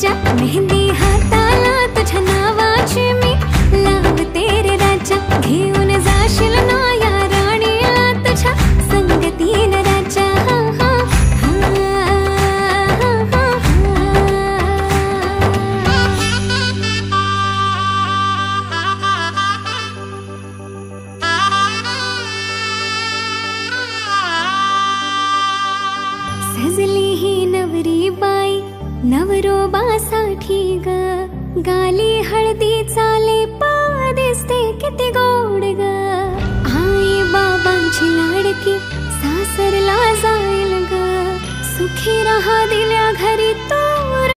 राजा, मेहंदी हाताला तुझ्या नावाची मी लावते रे राजा, घेऊन जाशील ना या राणीला तुझ्या संगतीन राजा. सजली ही नवरी बाई नवरोबासाठी ग, गाली हळदी चाले पा दिसते किती गोड ग. आई बाबांची लाडकी सासरला जाईल ग, सुखी राहा दिल्या घरी तो